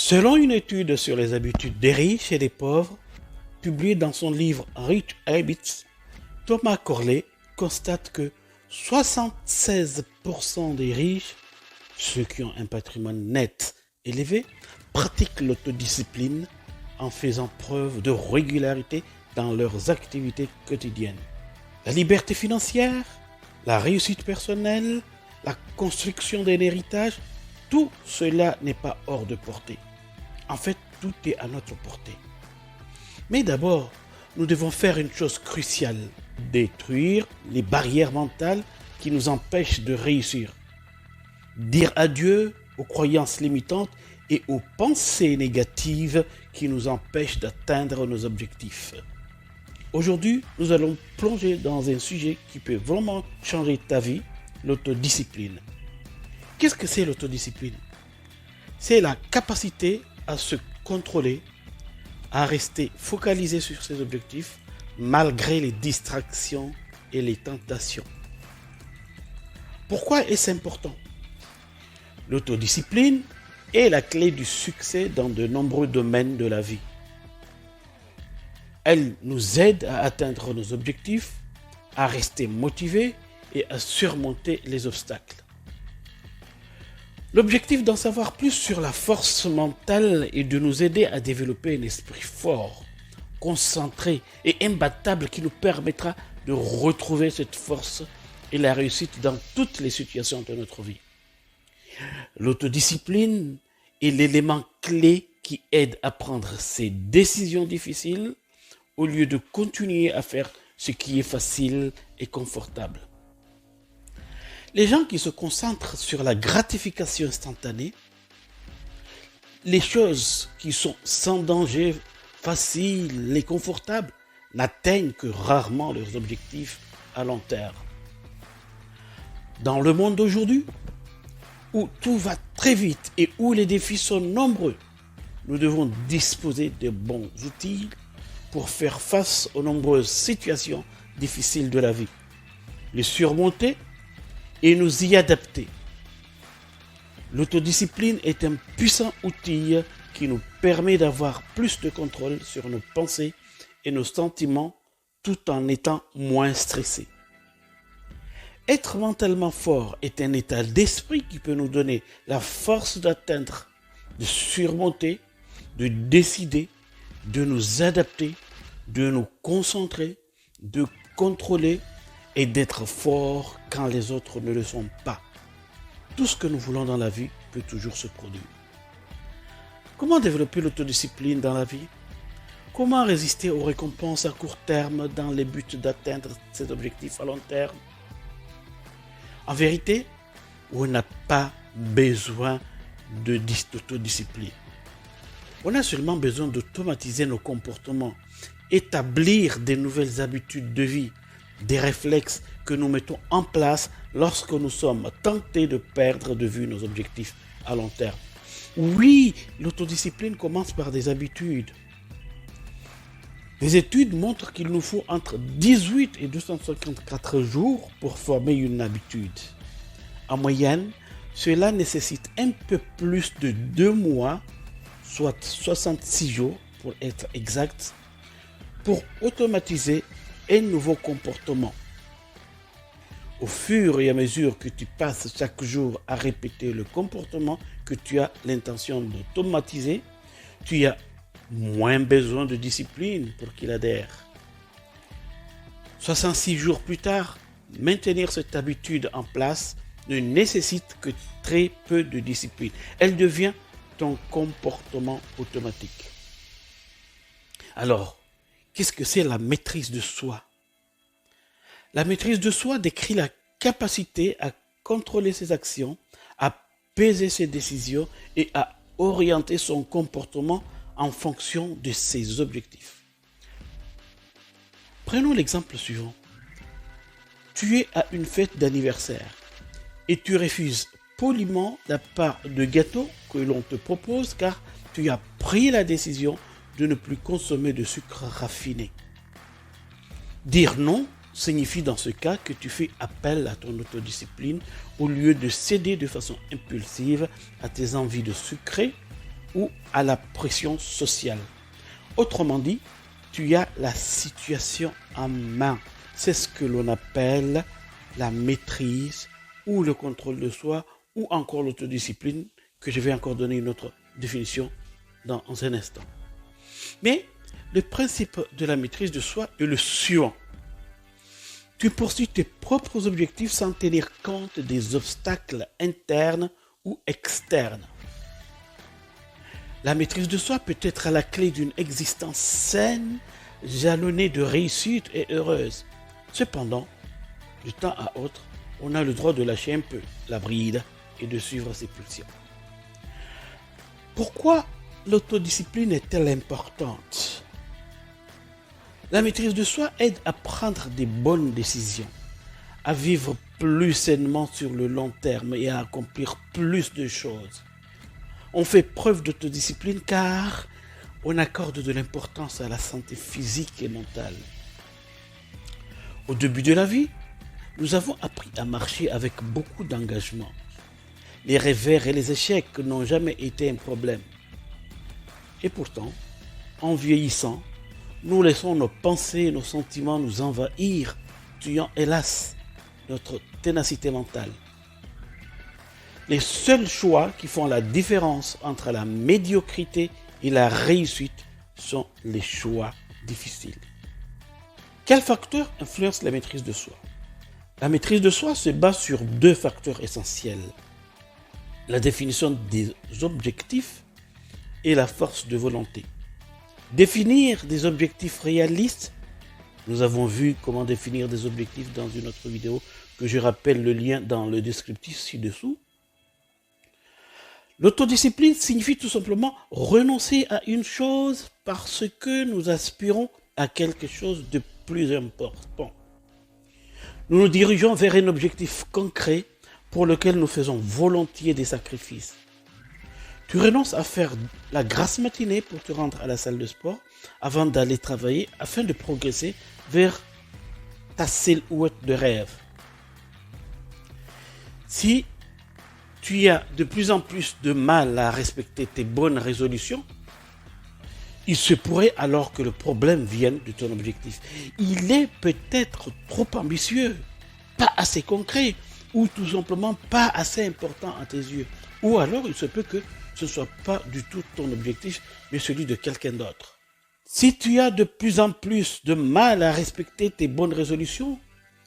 Selon une étude sur les habitudes des riches et des pauvres, publiée dans son livre Rich Habits, Thomas Corley constate que 76% des riches, ceux qui ont un patrimoine net élevé, pratiquent l'autodiscipline en faisant preuve de régularité dans leurs activités quotidiennes. La liberté financière, la réussite personnelle, la construction d'un héritage, tout cela n'est pas hors de portée. En fait, tout est à notre portée. Mais d'abord, nous devons faire une chose cruciale, détruire les barrières mentales qui nous empêchent de réussir. Dire adieu aux croyances limitantes et aux pensées négatives qui nous empêchent d'atteindre nos objectifs. Aujourd'hui, nous allons plonger dans un sujet qui peut vraiment changer ta vie, l'autodiscipline. Qu'est-ce que c'est l'autodiscipline? C'est la capacité à se contrôler, à rester focalisé sur ses objectifs malgré les distractions et les tentations. Pourquoi est-ce important? L'autodiscipline est la clé du succès dans de nombreux domaines de la vie. Elle nous aide à atteindre nos objectifs, à rester motivés et à surmonter les obstacles. L'objectif d'en savoir plus sur la force mentale est de nous aider à développer un esprit fort, concentré et imbattable qui nous permettra de retrouver cette force et la réussite dans toutes les situations de notre vie. L'autodiscipline est l'élément clé qui aide à prendre ces décisions difficiles au lieu de continuer à faire ce qui est facile et confortable. Les gens qui se concentrent sur la gratification instantanée, les choses qui sont sans danger, faciles et confortables, n'atteignent que rarement leurs objectifs à long terme. Dans le monde d'aujourd'hui, où tout va très vite et où les défis sont nombreux, nous devons disposer de bons outils pour faire face aux nombreuses situations difficiles de la vie, les surmonter et nous y adapter. L'autodiscipline est un puissant outil qui nous permet d'avoir plus de contrôle sur nos pensées et nos sentiments tout en étant moins stressés. Être mentalement fort est un état d'esprit qui peut nous donner la force d'atteindre, de surmonter, de décider, de nous adapter, de nous concentrer, de contrôler et d'être fort quand les autres ne le sont pas. Tout ce que nous voulons dans la vie peut toujours se produire. Comment développer l'autodiscipline dans la vie? Comment résister aux récompenses à court terme dans le but d'atteindre ses objectifs à long terme? En vérité, on n'a pas besoin d'autodiscipline. On a seulement besoin d'automatiser nos comportements, établir des nouvelles habitudes de vie, des réflexes que nous mettons en place lorsque nous sommes tentés de perdre de vue nos objectifs à long terme. Oui, l'autodiscipline commence par des habitudes. Les études montrent qu'il nous faut entre 18 et 254 jours pour former une habitude. En moyenne, cela nécessite un peu plus de 2 mois, soit 66 jours pour être exact, pour automatiser un nouveau comportement. Au fur et à mesure que tu passes chaque jour à répéter le comportement que tu as l'intention d'automatiser, tu as moins besoin de discipline pour qu'il adhère. 66 jours plus tard, maintenir cette habitude en place ne nécessite que très peu de discipline. Elle devient ton comportement automatique. Alors, qu'est-ce que c'est la maîtrise de soi? La maîtrise de soi décrit la capacité à contrôler ses actions, à peser ses décisions et à orienter son comportement en fonction de ses objectifs. Prenons l'exemple suivant. Tu es à une fête d'anniversaire et tu refuses poliment la part de gâteau que l'on te propose car tu as pris la décision de ne plus consommer de sucre raffiné. Dire non signifie dans ce cas que tu fais appel à ton autodiscipline au lieu de céder de façon impulsive à tes envies de sucrer ou à la pression sociale. Autrement dit, tu as la situation en main. C'est ce que l'on appelle la maîtrise ou le contrôle de soi ou encore l'autodiscipline, que je vais encore donner une autre définition dans un instant. Mais le principe de la maîtrise de soi est le suivant. Tu poursuis tes propres objectifs sans tenir compte des obstacles internes ou externes. La maîtrise de soi peut être à la clé d'une existence saine, jalonnée de réussite et heureuse. Cependant, de temps à autre, on a le droit de lâcher un peu la bride et de suivre ses pulsions. Pourquoi l'autodiscipline est-elle importante? La maîtrise de soi aide à prendre des bonnes décisions, à vivre plus sainement sur le long terme et à accomplir plus de choses. On fait preuve d'autodiscipline car on accorde de l'importance à la santé physique et mentale. Au début de la vie, nous avons appris à marcher avec beaucoup d'engagement. Les revers et les échecs n'ont jamais été un problème. Et pourtant, en vieillissant, nous laissons nos pensées et nos sentiments nous envahir, tuant hélas notre ténacité mentale. Les seuls choix qui font la différence entre la médiocrité et la réussite sont les choix difficiles. Quels facteurs influencent la maîtrise de soi? La maîtrise de soi se base sur deux facteurs essentiels. La définition des objectifs et la force de volonté. Définir des objectifs réalistes. Nous avons vu comment définir des objectifs dans une autre vidéo que je rappelle le lien dans le descriptif ci-dessous. L'autodiscipline signifie tout simplement renoncer à une chose parce que nous aspirons à quelque chose de plus important. Nous nous dirigeons vers un objectif concret pour lequel nous faisons volontiers des sacrifices. Tu renonces à faire la grasse matinée pour te rendre à la salle de sport avant d'aller travailler afin de progresser vers ta silhouette de rêve. Si tu as de plus en plus de mal à respecter tes bonnes résolutions, il se pourrait alors que le problème vienne de ton objectif. Il est peut-être trop ambitieux, pas assez concret, ou tout simplement pas assez important à tes yeux. Ou alors il se peut que ce ne soit pas du tout ton objectif, mais celui de quelqu'un d'autre. Si tu as de plus en plus de mal à respecter tes bonnes résolutions,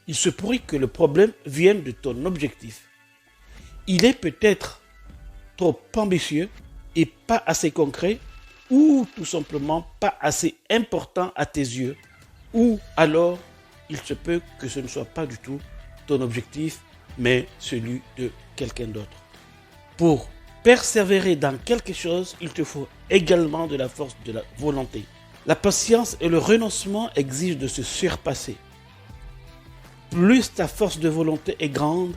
il se pourrait que le problème vienne de ton objectif. Il est peut-être trop ambitieux et pas assez concret, ou tout simplement pas assez important à tes yeux, ou alors il se peut que ce ne soit pas du tout ton objectif, mais celui de quelqu'un d'autre. Pour persévérer dans quelque chose, il te faut également de la force de la volonté. La patience et le renoncement exigent de se surpasser. Plus ta force de volonté est grande,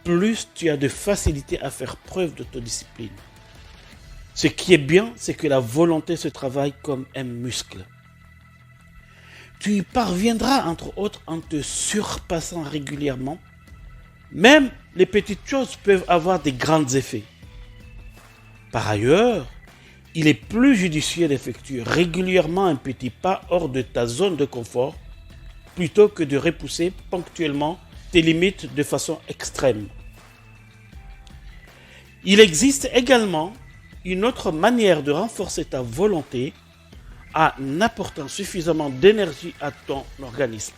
plus tu as de facilité à faire preuve d'autodiscipline. Ce qui est bien, c'est que la volonté se travaille comme un muscle. Tu y parviendras entre autres en te surpassant régulièrement. Même les petites choses peuvent avoir des grands effets. Par ailleurs, il est plus judicieux d'effectuer régulièrement un petit pas hors de ta zone de confort plutôt que de repousser ponctuellement tes limites de façon extrême. Il existe également une autre manière de renforcer ta volonté en apportant suffisamment d'énergie à ton organisme.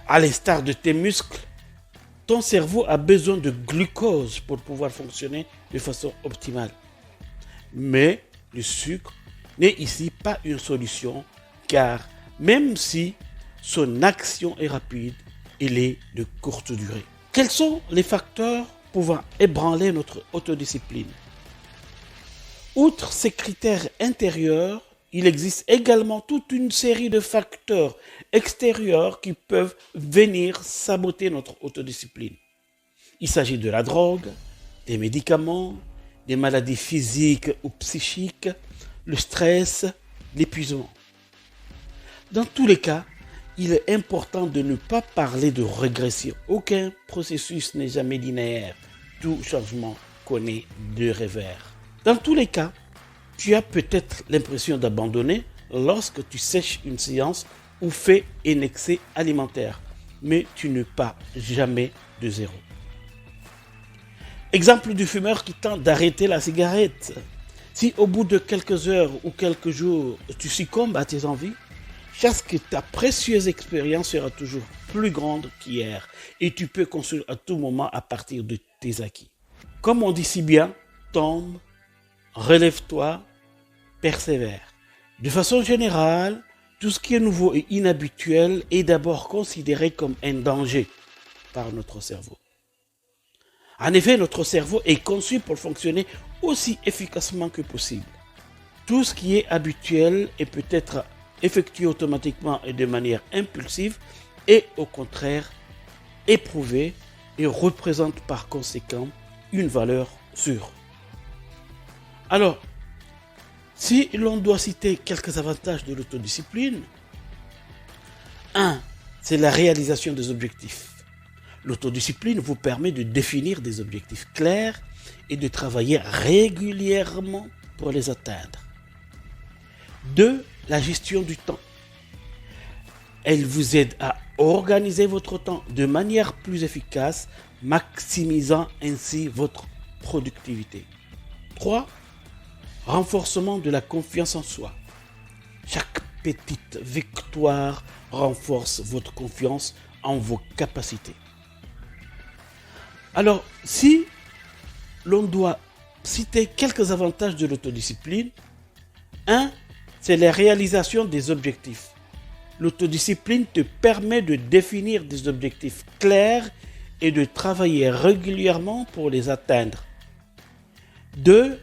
À l'instar de tes muscles, ton cerveau a besoin de glucose pour pouvoir fonctionner de façon optimale. Mais le sucre n'est ici pas une solution car même si son action est rapide, elle est de courte durée. Quels sont les facteurs pouvant ébranler notre autodiscipline? Outre ces critères intérieurs, il existe également toute une série de facteurs extérieurs qui peuvent venir saboter notre autodiscipline. Il s'agit de la drogue, des médicaments, des maladies physiques ou psychiques, le stress, l'épuisement. Dans tous les cas, il est important de ne pas parler de régression. Aucun processus n'est jamais linéaire. Tout changement connaît deux revers. Dans tous les cas, Tu as peut-être l'impression d'abandonner lorsque tu sèches une séance ou fais un excès alimentaire, mais tu ne pars jamais de zéro. Exemple du fumeur qui tente d'arrêter la cigarette. Si au bout de quelques heures ou quelques jours, tu succombes à tes envies, sache que ta précieuse expérience sera toujours plus grande qu'hier et tu peux construire à tout moment à partir de tes acquis. Comme on dit si bien, tombe, relève-toi, persévère. De façon générale, tout ce qui est nouveau et inhabituel est d'abord considéré comme un danger par notre cerveau. En effet, notre cerveau est conçu pour fonctionner aussi efficacement que possible. Tout ce qui est habituel et peut être effectué automatiquement et de manière impulsive est au contraire éprouvé et représente par conséquent une valeur sûre. Alors, si l'on doit citer quelques avantages de l'autodiscipline, 1. C'est la réalisation des objectifs. L'autodiscipline vous permet de définir des objectifs clairs et de travailler régulièrement pour les atteindre. 2. La gestion du temps. Elle vous aide à organiser votre temps de manière plus efficace, maximisant ainsi votre productivité. 3. Renforcement de la confiance en soi. Chaque petite victoire renforce votre confiance en vos capacités. Alors, si l'on doit citer quelques avantages de l'autodiscipline, 1. C'est la réalisation des objectifs. L'autodiscipline te permet de définir des objectifs clairs et de travailler régulièrement pour les atteindre. 2.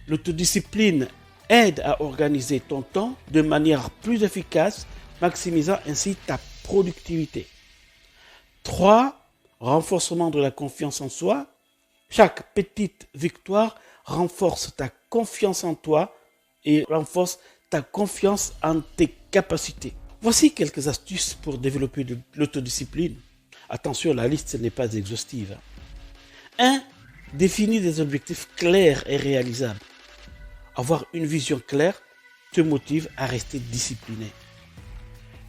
L'autodiscipline aide à organiser ton temps de manière plus efficace, maximisant ainsi ta productivité. 3. Renforcement de la confiance en soi. Chaque petite victoire renforce ta confiance en toi et renforce ta confiance en tes capacités. Voici quelques astuces pour développer l'autodiscipline. Attention, la liste n'est pas exhaustive. 1. Définis des objectifs clairs et réalisables. Avoir une vision claire te motive à rester discipliné.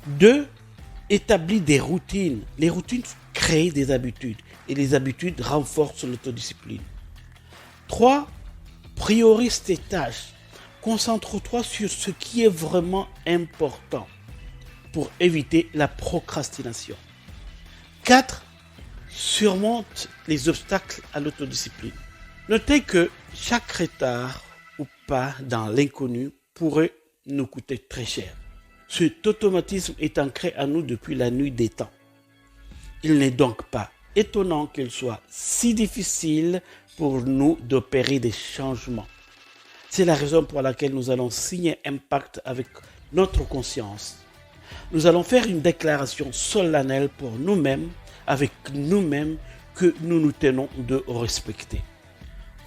2. Établis des routines. Les routines créent des habitudes et les habitudes renforcent l'autodiscipline. 3. Priorise tes tâches. Concentre-toi sur ce qui est vraiment important pour éviter la procrastination. 4. Surmonte les obstacles à l'autodiscipline. Notez que chaque retard ou pas dans l'inconnu pourrait nous coûter très cher. Cet automatisme est ancré à nous depuis la nuit des temps. Il n'est donc pas étonnant qu'il soit si difficile pour nous d'opérer des changements. C'est la raison pour laquelle nous allons signer un pacte avec notre conscience. Nous allons faire une déclaration solennelle pour nous-mêmes, avec nous-mêmes, que nous nous tenons de respecter.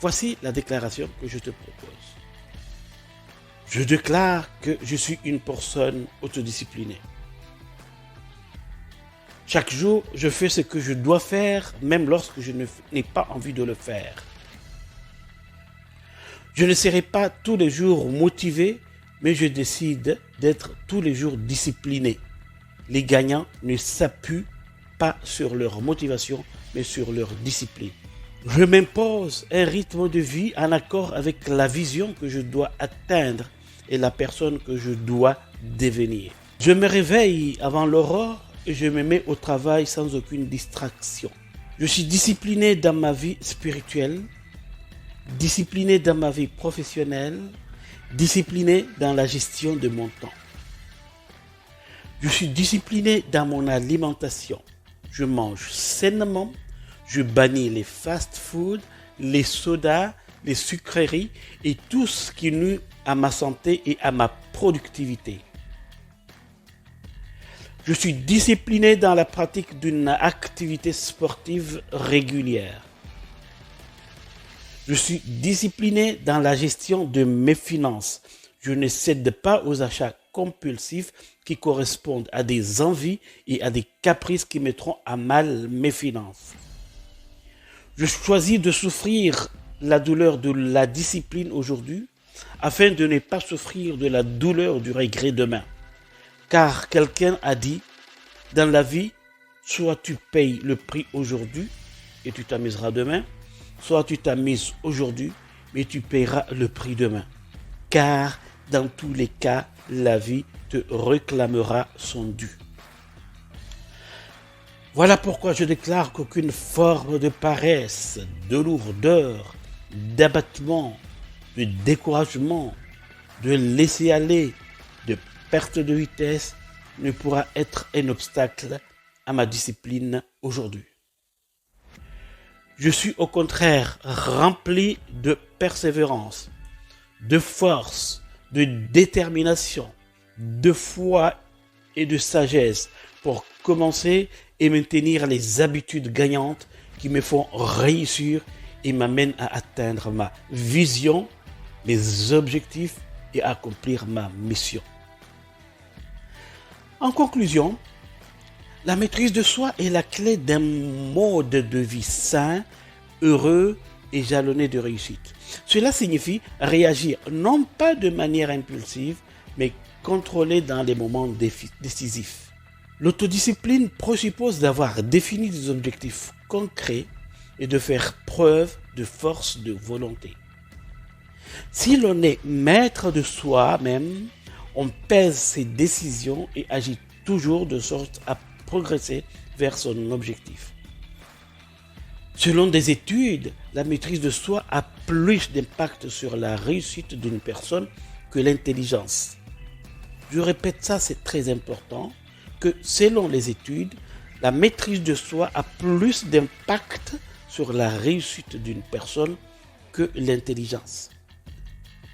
Voici la déclaration que je te propose. Je déclare que je suis une personne autodisciplinée. Chaque jour, je fais ce que je dois faire, même lorsque je n'ai pas envie de le faire. Je ne serai pas tous les jours motivé, mais je décide d'être tous les jours discipliné. Les gagnants ne s'appuient pas sur leur motivation, mais sur leur discipline. Je m'impose un rythme de vie en accord avec la vision que je dois atteindre et la personne que je dois devenir. Je me réveille avant l'aurore et je me mets au travail sans aucune distraction. Je suis discipliné dans ma vie spirituelle, discipliné dans ma vie professionnelle, discipliné dans la gestion de mon temps. Je suis discipliné dans mon alimentation. Je mange sainement, je bannis les fast-foods, les sodas, les sucreries et tout ce qui nuit à ma santé et à ma productivité. Je suis discipliné dans la pratique d'une activité sportive régulière. Je suis discipliné dans la gestion de mes finances. Je ne cède pas aux achats compulsifs qui correspondent à des envies et à des caprices qui mettront à mal mes finances. Je choisis de souffrir la douleur de la discipline aujourd'hui afin de ne pas souffrir de la douleur du regret demain. Car quelqu'un a dit, dans la vie, soit tu payes le prix aujourd'hui et tu t'amuseras demain, soit tu t'amuses aujourd'hui, mais tu paieras le prix demain. Car dans tous les cas, la vie te réclamera son dû. Voilà pourquoi je déclare qu'aucune forme de paresse, de lourdeur, d'abattement, de découragement, de laisser aller, de perte de vitesse ne pourra être un obstacle à ma discipline aujourd'hui. Je suis au contraire rempli de persévérance, de force, de détermination, de foi et de sagesse pour commencer et maintenir les habitudes gagnantes qui me font réussir et m'amènent à atteindre ma vision, mes objectifs et à accomplir ma mission. En conclusion, la maîtrise de soi est la clé d'un mode de vie sain, heureux et jalonné de réussite. Cela signifie réagir non pas de manière impulsive, mais contrôlée dans les moments décisifs. L'autodiscipline présuppose d'avoir défini des objectifs concrets et de faire preuve de force de volonté. Si l'on est maître de soi-même, on pèse ses décisions et agit toujours de sorte à progresser vers son objectif. Selon des études, la maîtrise de soi a plus d'impact sur la réussite d'une personne que l'intelligence. Je répète ça, c'est très important, que selon les études, la maîtrise de soi a plus d'impact sur la réussite d'une personne que l'intelligence.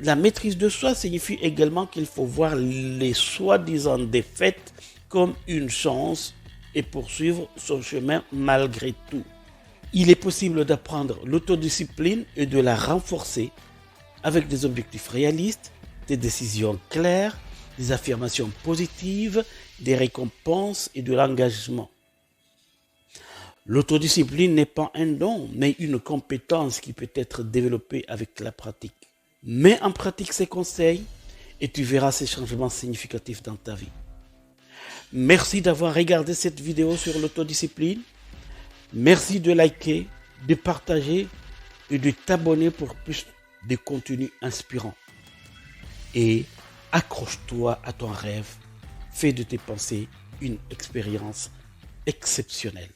La maîtrise de soi signifie également qu'il faut voir les soi-disant défaites comme une chance et poursuivre son chemin malgré tout. Il est possible d'apprendre l'autodiscipline et de la renforcer avec des objectifs réalistes, des décisions claires, des affirmations positives, des récompenses et de l'engagement. L'autodiscipline n'est pas un don, mais une compétence qui peut être développée avec la pratique. Mets en pratique ces conseils et tu verras ces changements significatifs dans ta vie. Merci d'avoir regardé cette vidéo sur l'autodiscipline. Merci de liker, de partager et de t'abonner pour plus de contenus inspirants. Et accroche-toi à ton rêve. Fais de tes pensées une expérience exceptionnelle.